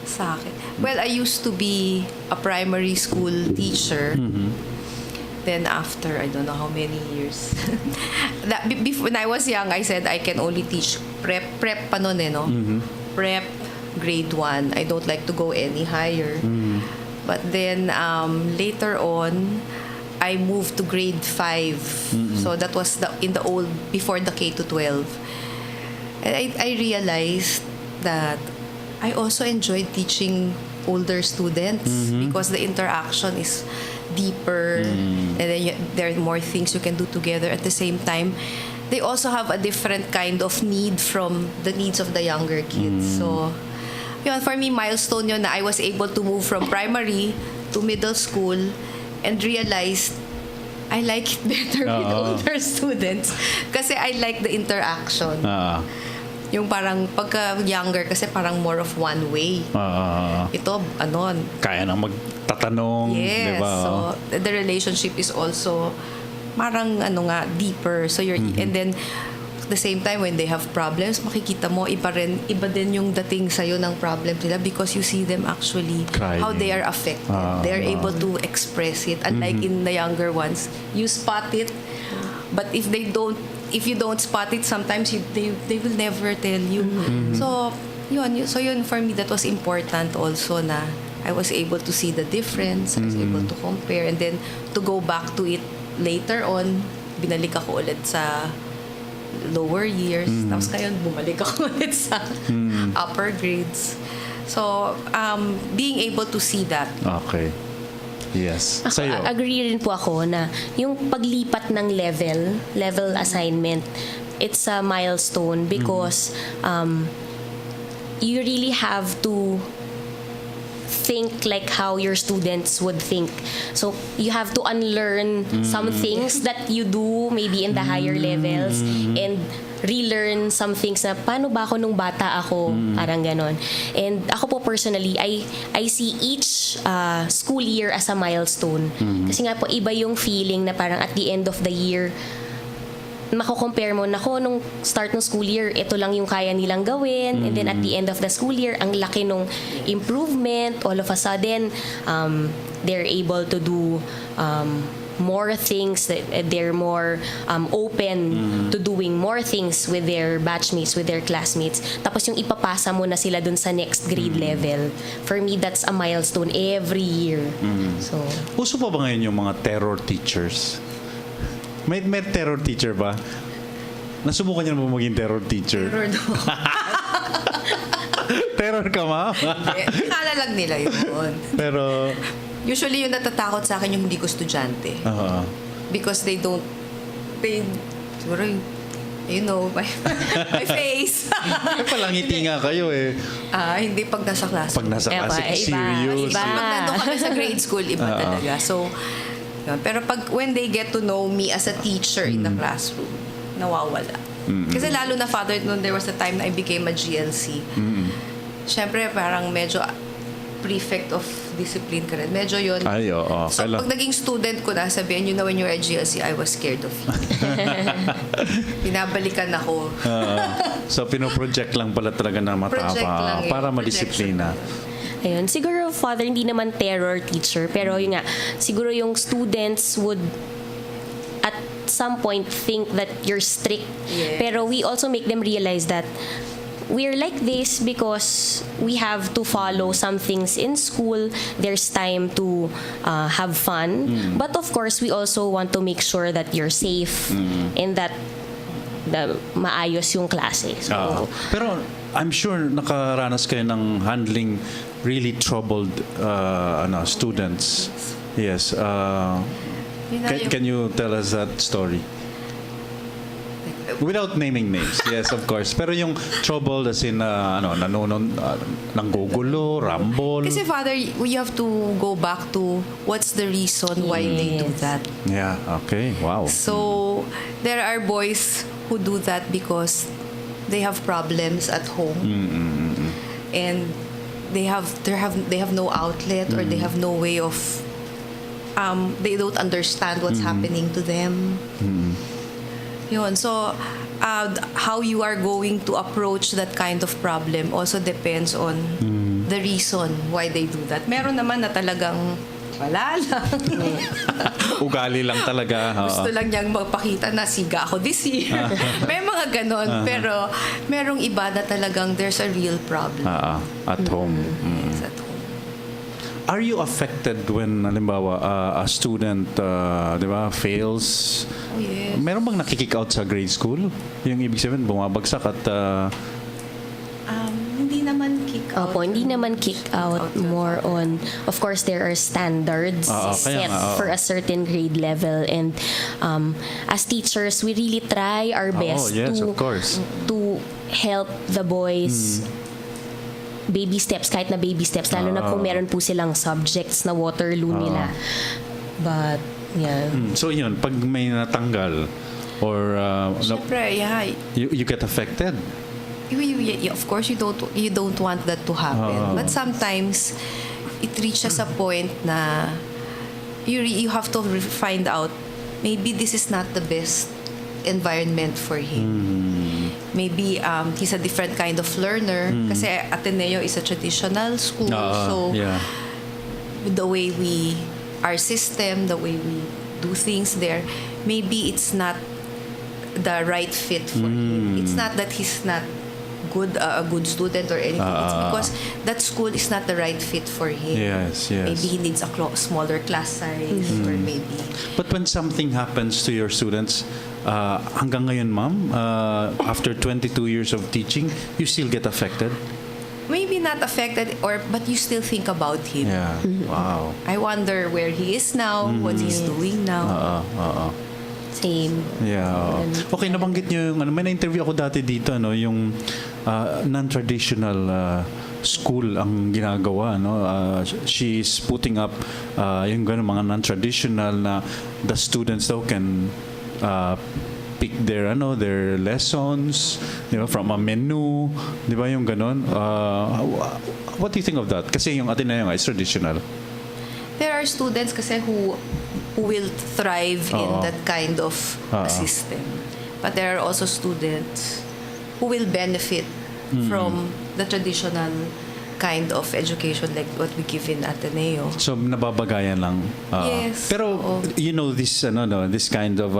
sa akin. Well, I used to be a primary school teacher. Then after, I don't know how many years. When I was young, I said I can only teach prep pa nun no? Prep, grade 1. I don't like to go any higher. But then, later on, I moved to grade 5. So that was before the K to 12. And I realized that I also enjoyed teaching older students because the interaction is deeper, and then there are more things you can do together at the same time. They also have a different kind of need from the needs of the younger kids. So, for me, milestone yun na I was able to move from primary to middle school and realized I like it better with older students kasi I like the interaction. Yung parang pagka younger kasi parang more of one way. Ito, Kaya nang magtatanong, yes, di ba? so the relationship is also parang deeper. So and then at the same time when they have problems, makikita mo iba din yung dating sa'yo ng problem nila because you see them actually Crying. how they are affected. They're able to express it. Unlike in the younger ones, you spot it, but if you don't spot it, sometimes they will never tell you. So yun for me, that was important also na I was able to see the difference. I was able to compare and then to go back to it later on. Binalik ako ulit sa lower years. Tapos ngayon, bumalik ako ulit sa upper grades. So, being able to see that. Okay. Yes. Ako, Sa'yo? agree rin po ako na yung paglipat ng level assignment, it's a milestone because you really have to think like how your students would think. So you have to unlearn some things that you do maybe in the higher levels and relearn some things na paano ba ako nung bata ako, parang ganon. And ako po personally, I see each school year as a milestone. Kasi nga po iba yung feeling na parang at the end of the year, mako-compare mo, nako, nung start ng school year, ito lang yung kaya nilang gawin. And then at the end of the school year, ang laki nung improvement. All of a sudden, they're able to do more things. They're more open to doing more things with their batchmates, with their classmates. Tapos yung ipapasa mo na sila dun sa next grade level. For me, that's a milestone every year. So, Uso pa ba ngayon yung mga terror teachers? May terror teacher ba? Nasubukan niyo na ba maging terror teacher? Terror daw. Terror ka, ma'am? Akala lang nila yun. Pero, Usually yung natatakot sa akin yung hindi ko estudyante. Because they siguro you know, my face. palangiti nga kayo eh. Hindi pag nasa class. Pag nasa klase, serious. Pag nandun kami sa grade school, iba talaga. So, yun. Pero when they get to know me as a teacher in the classroom, nawawala. Kasi lalo na, Father, noon there was a time na I became a GLC. Siyempre, parang medyo prefect of discipline ka rin. Medyo yun. Ay, oo. So, pag naging student ko na, sabihin, you know, when you were a GLC, I was scared of you. Pinabalikan ako. So, pinoproject lang pala talaga na Project lang matapa yun. para madisiplina. ayun. Siguro, Father, hindi naman terror teacher, pero yun nga, siguro yung students would at some point think that you're strict. Yes. Pero we also make them realize that we're like this because we have to follow some things in school. There's time to have fun. But of course, we also want to make sure that you're safe and that maayos yung klase. So, Pero I'm sure nakaranas kayo ng handling really troubled students. Yes. Can you tell us that story? Without naming names, yes, of course. Pero yung trouble as in, nanggugulo, rumble. Kasi, Father, we have to go back to what's the reason why they do that. Yeah, okay, wow. So, there are boys who do that because they have problems at home. And they have no outlet or they have no way of they don't understand what's happening to them. Yun. So, how you are going to approach that kind of problem also depends on the reason why they do that. Meron naman na talagang wala lang. Ugali lang talaga. Gusto lang niyang magpakita na siga ako this year. May mga ganon. Pero merong iba na talagang there's a real problem. At home. Yes, at home. Are you affected when, halimbawa, a student, di ba, fails? Oh, yes. Meron bang nakikick out sa grade school? Yung ibig sabihin, bumabagsak at... Hindi naman kick out. Opo, hindi naman kick out. More on, of course, there are standards set for a certain grade level. And as teachers, we really try our best of course. to help the boys baby steps, kahit na baby steps, lalo na kung meron po silang subjects na Waterloo nila. But, yeah. So yun, pag may natanggal or Siyempre, yeah. you get affected. Of course, you don't want that to happen. But sometimes, it reaches a point na you have to find out, maybe this is not the best environment for him. Maybe he's a different kind of learner. Kasi Ateneo is a traditional school. So, the way our system, the way we do things there, maybe it's not the right fit for him. It's not that he's not a good student or anything. It's because that school is not the right fit for him. Yes. Maybe he needs a smaller class size or maybe... But when something happens to your students, hanggang ngayon, ma'am, after 22 years of teaching, you still get affected? Maybe not affected, but you still think about him. Yeah. Wow. I wonder where he is now, what he's doing now. Same. Yeah. Okay, nabanggit niyo yung may na-interview ako dati dito, yung non-traditional school ang ginagawa, no? She's putting up yung ganun mga non-traditional na the students daw can pick their lessons, di ba, from a menu, di ba, yung ganun. What do you think of that? Kasi yung Ateneo is traditional. There are students kasi who will thrive in that kind of system. But there are also students who will benefit from the traditional kind of education like what we give in Ateneo. So nababagayan lang. Yes. Pero this this kind of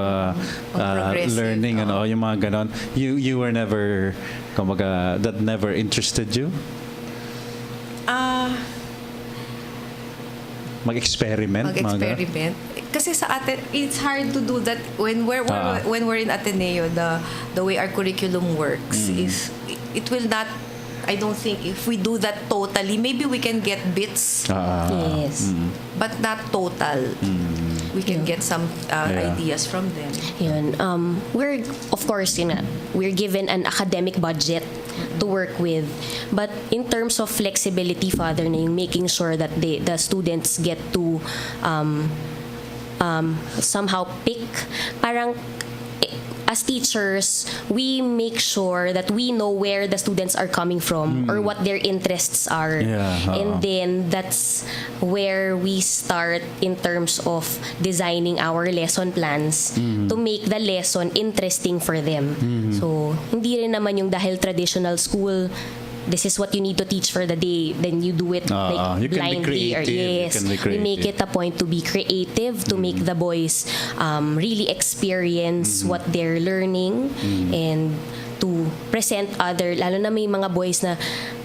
progressive, learning yung mga ganon. You were never kumbaga that never interested you? Mag-experiment. Mag-experiment. Kasi sa atin, it's hard to do that when we're in Ateneo. The way our curriculum works is it will not. I don't think if we do that totally, maybe we can get bits, Yes. but not total. We can get some ideas from them. Yun. We're, of course, we're given an academic budget to work with. But in terms of flexibility, Father, na yung making sure that the students get to somehow pick, parang as teachers, we make sure that we know where the students are coming from or what their interests are. And then that's where we start in terms of designing our lesson plans to make the lesson interesting for them. So, hindi rin naman yung dahil traditional school, this is what you need to teach for the day, then you do it like you can blindly. be creative. We make it a point to be creative, to make the boys really experience what they're learning and to present other, lalo na may mga boys na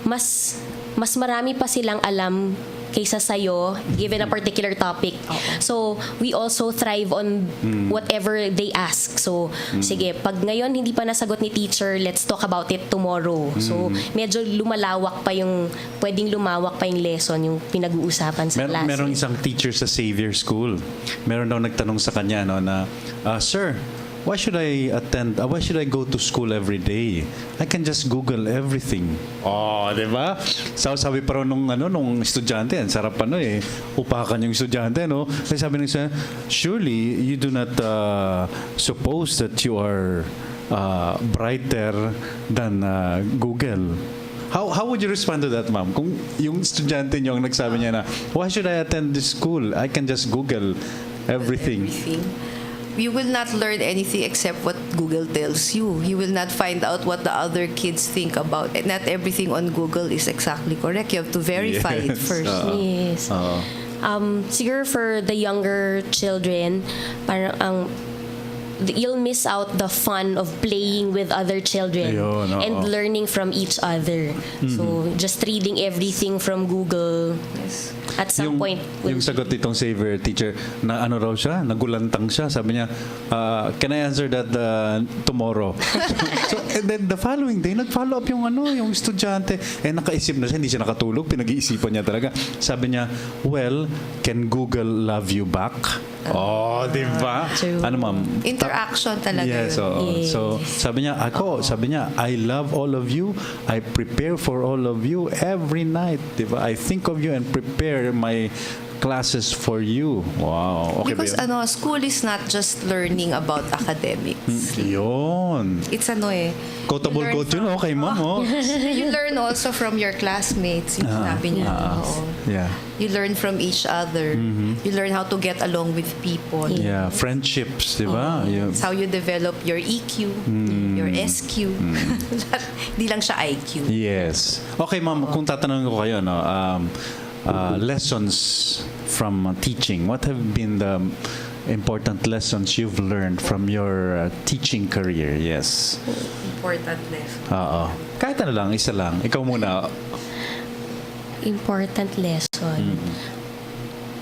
mas marami pa silang alam kaysa sa'yo, given a particular topic. So, we also thrive on whatever they ask. So, sige, pag ngayon hindi pa nasagot ni teacher, let's talk about it tomorrow. So, medyo pwedeng lumawak pa yung lesson, yung pinag-uusapan sa klase. Merong isang teacher sa Xavier School. Meron daw nagtanong sa kanya na, Sir, why should I go to school every day? I can just Google everything. Di ba? Sabi pa raw nung estudyante, ang sarap upakan yung estudyante, no? Kasi sabi ng estudyante, surely you do not suppose that you are brighter than Google. How would you respond to that, ma'am? Kung yung estudyante niyo ang nagsabi niya na, why should I attend this school? I can just Google everything. You will not learn anything except what Google tells you. You will not find out what the other kids think about it. Not everything on Google is exactly correct. You have to verify it first. Yes. Siguro for the younger children, parang you'll miss out the fun of playing with other children and learning from each other. So, just reading everything from Google. Yes. At some point. Yung sagot nitong Xavier teacher, na raw siya, nagulantang siya. Sabi niya, can I answer that tomorrow? And then the following day, nag-follow up yung estudyante. Nakaisip na siya, hindi siya nakatulog, pinag-iisipan niya talaga. Sabi niya, well, can Google love you back? Di ba? Ano ma'am? Interaction talaga yes, yun. Yes. So, sabi niya, I love all of you. I prepare for all of you every night. Di ba? I think of you and prepare my classes for you. Wow. Okay, because school is not just learning about academics. Yun. It's Quotable quote yun, kay ma'am. You learn also from your classmates. Yung sinabi niya. Yeah. You learn from each other. You learn how to get along with people. Yeah, friendships, di ba? It's how you develop your EQ, your SQ. Hindi lang siya IQ. Yes. Okay, ma'am, kung tatanungin ko kayo, lessons from teaching. What have been the important lessons you've learned from your teaching career? Yes. Important lesson. Kahit lang, isa lang. Ikaw muna. Important lesson.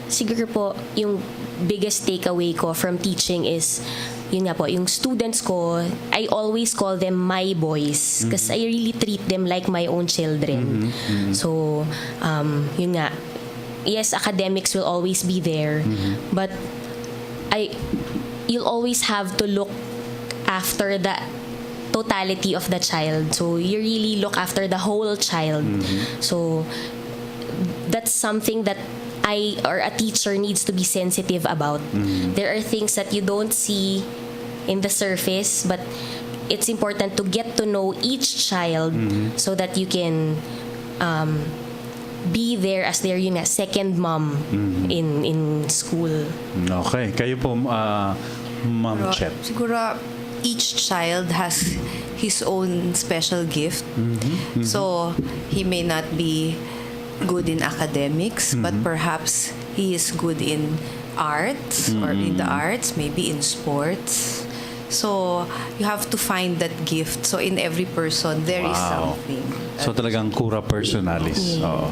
Siguro po, yung biggest takeaway ko from teaching is, yun nga po, yung students ko, I always call them my boys because I really treat them like my own children. So, yun nga, yes, academics will always be there, but you'll always have to look after the totality of the child. So you really look after the whole child. So that's something that I or a teacher needs to be sensitive about. There are things that you don't see in the surface, but it's important to get to know each child so that you can be there as their second mom in school. Okay. Kayo po, Ma'am Chet. Siguro, each child has his own special gift. So, he may not be good in academics, but perhaps he is good in arts or in the arts, maybe in sports. So, you have to find that gift. So, in every person, there is something. So talagang kura personalis. Oo.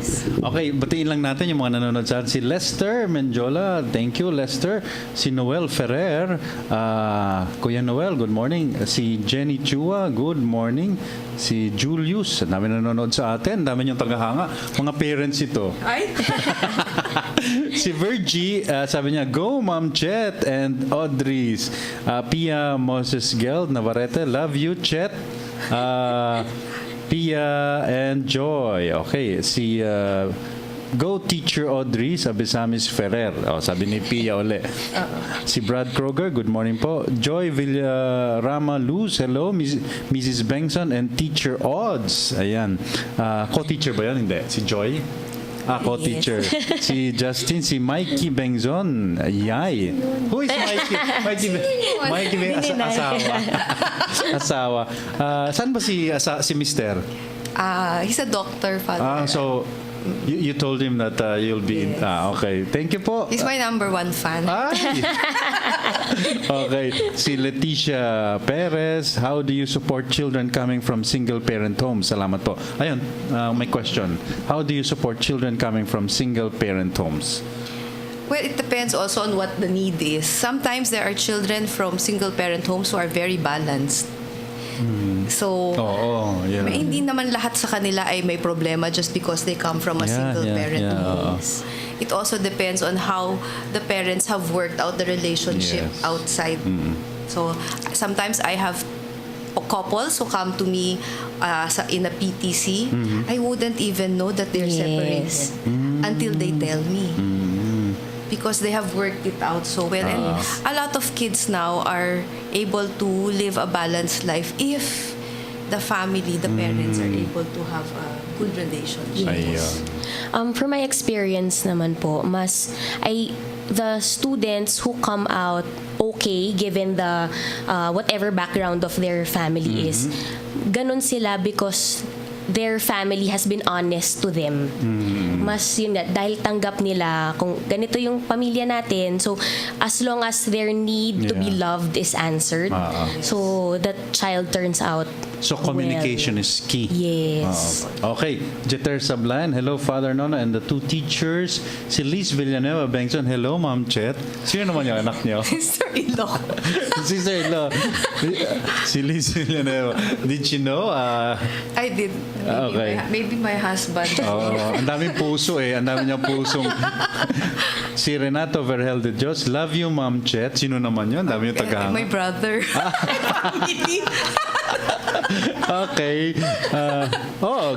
Okay, batiin lang natin yung mga nanonood sa atin. Si Lester Menjola, thank you Lester. Si Noel Ferrer, Kuya Noel, good morning. Si Jenny Chua, good morning. Si Julius, dami nanonood sa atin. Dami yung tagahanga. Mga parents ito. Ay! Si Virgie, sabi niya, go Ma'am Chet and Audris. Pia Moses Geld Navarrete, love you Chet. Pia and Joy. Okay, si Go Teacher Audris Abisamis Ferrer. Oh, sabi ni Pia uli. Si Brad Kroger, good morning po. Joy Villarama Luz, hello. Mrs. Bengzon and Teacher Odds. Ayan. Co-teacher ba yan? Hindi. Si Joy? Co-teacher. Si Justin, si Mikey Bengzon. Yay. Who is Mikey? Mikey asawa. Asawa. Saan ba si Mister? He's a doctor, Father. So, you told him that you'll be in... okay. Thank you po. He's my number one fan. Ay! Okay. Si Leticia Perez, how do you support children coming from single-parent homes? Salamat po. Ayun, my question. How do you support children coming from single-parent homes? Well, it depends also on what the need is. Sometimes there are children from single-parent homes who are very balanced. So, hindi naman lahat sa kanila ay may problema just because they come from a single-parent home. It also depends on how the parents have worked out the relationship outside. So, sometimes I have couples who come to me in a PTC. I wouldn't even know that they're separated until they tell me. Because they have worked it out so well. And a lot of kids now are able to live a balanced life if the family, the parents are able to have a good relationship. From my experience naman po, the students who come out okay given the whatever background of their family is, ganun sila because their family has been honest to them. Mas yun nga, dahil tanggap nila kung ganito yung pamilya natin, so as long as their need to be loved is answered, so that child turns out so communication is key. Yes. Okay. Jeter Sablan, hello Father Nono and the two teachers. Si Liz Villanueva Bengzon, hello Ma'am Chet. Sino naman yung anak niyo? Sister-in-law. Sister-in-law. Si Liz Villanueva. Did you know? I did. Maybe my husband. Ang daming puso Ang dami niyang pusong. Si Renato Verhel de Dios, love you Ma'am Chet. Sino naman yun? Dami yung tagahanga. My brother. Family. Okay.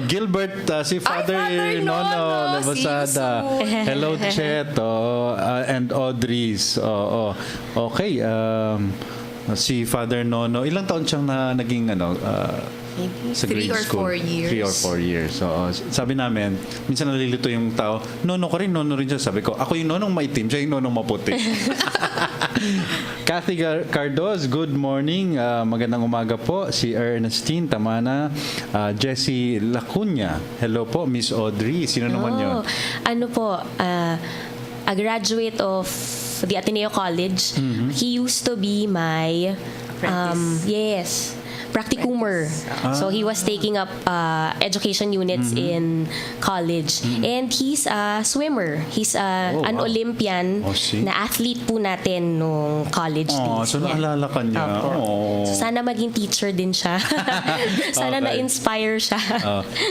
Gilbert, si Father Nono Labasada. Hello, Chet. And Audris. Okay. Si Father Nono, ilang taon siyang naging Maybe sa 3 grade or school? 4 years. 3 or 4 years. So, sabi namin, minsan nalilito yung tao, nono ko rin, nono rin siya. Sabi ko, ako yung nonong maitim, siya yung nonong maputi. Kathy Cardoz, good morning. Magandang umaga po. Si Ernestine Tamana, Jessie Lacunya. Hello po, Miss Audrey. Sino naman yun? Ano po, a graduate of the Ateneo College. He used to be my practicumer. So he was taking up education units in college. And he's a swimmer. He's an Olympian na athlete po natin nung college days. So naalala ka niya. So sana maging teacher din siya. Sana na-inspire siya.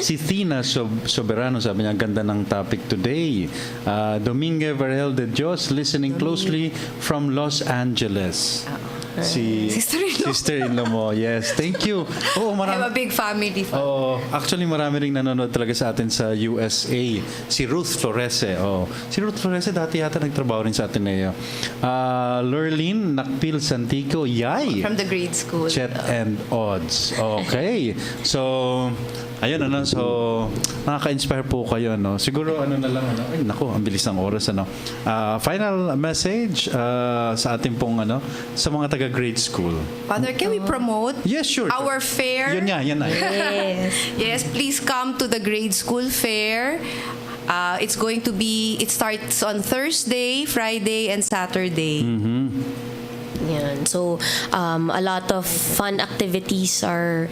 Si Tina Soberano, sabi niya, ganda ng topic today. Domingue Verhel de Dios, listening closely from Los Angeles. Sister-in-law. Sister-in-law mo. Yes, thank you. Oo, I have a big family. Oh, actually marami ring nanonood talaga sa atin sa USA. Si Ruth Flores. Oh. Si Ruth Flores dati yata nagtrabaho rin sa Ateneo. Lurleen Nakpil Santico. Yay! From the grade school. Chet and Odds. Okay. So, ayun ano, so nakaka-inspire po kayo, no? Siguro ano na lang, ano? Ay, naku, ang bilis ng oras, ano? Final message sa ating pong, ano, sa mga taga-grade school. Father, can we promote Yes, sure. our fair? Yun nga, yan na. Yes. Yes, please come to the grade school fair. It's going to be, it starts on Thursday, Friday, and Saturday. Yan. So, a lot of fun activities are,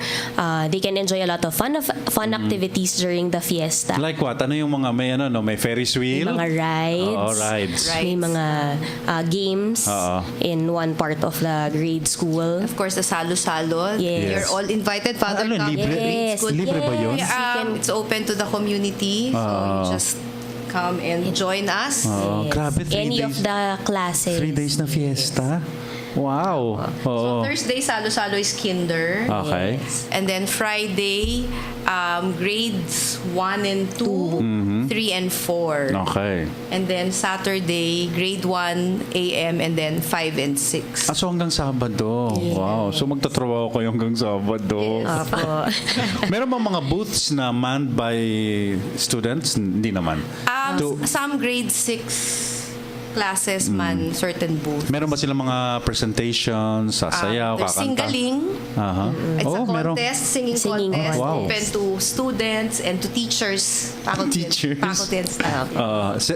they can enjoy a lot of fun activities during the fiesta. Like what? Ano yung mga may, ano, no? May Ferris wheel? May mga rides. Oo, rides. May mga games in one part of the grade school. Of course, the salo-salo. Yes. You're all invited, Father. Ano, come to libre? the grade Yes. school. Libre ba yun? It's open to the community. So you just come and join us. Oh, grabe, 3 Any days. of the classes. 3 days na fiesta? Wow. So Oo. Thursday, salo-salo is kinder. Okay. And then Friday, grades 1 and 2, 3 and 4. Okay. And then Saturday, grade 1 AM and then 5 and 6. So hanggang Sabado. Wow. So magtatrabaho kayo hanggang Sabado. Opo. Meron ba mga booths na manned by students? Hindi naman. Some grade 6 classes man certain booths. Meron ba silang mga presentations, sasayaw, There's kakanta? singgaling. It's a meron. contest, singing Singing contest, Wow. open to students and to teachers, faculty, Teachers? faculty and staff.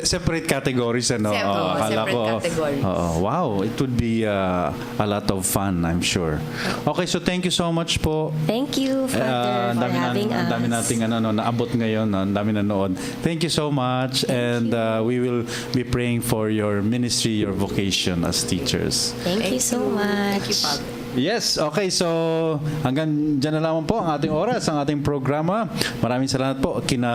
Separate categories, ano? Separate categories. Wow, it would be a lot of fun, I'm sure. Okay, so thank you so much po. Thank you, Father, for having us. Ang dami nating naabot ngayon, ang dami nanood. Thank you so much, and we will be praying for your ministry, your vocation as teachers. Thank you so much. Thank you, Father. Yes, okay, so hanggang dyan na lamang po ang ating oras, ang ating programa. Maraming salamat po kina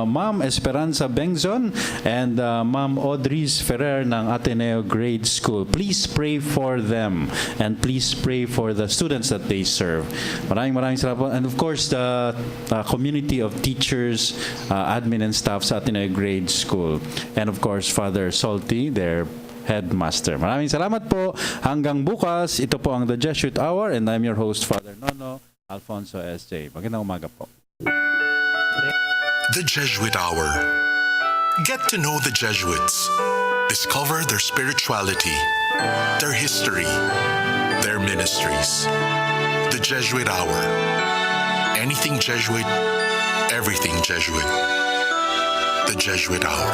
Ma'am Esperanza Bengzon and Ma'am Audris Ferrer ng Ateneo Grade School. Please pray for them and please pray for the students that they serve. Maraming salamat po. And of course, the community of teachers, admin and staff sa Ateneo Grade School. And of course, Father Salty, their headmaster. Maraming salamat po. Hanggang bukas, ito po ang The Jesuit Hour and I'm your host, Father Nono Alfonso S.J. Magandang umaga po. The Jesuit Hour. Get to know the Jesuits. Discover their spirituality, their history, their ministries. The Jesuit Hour. Anything Jesuit, everything Jesuit. The Jesuit Hour.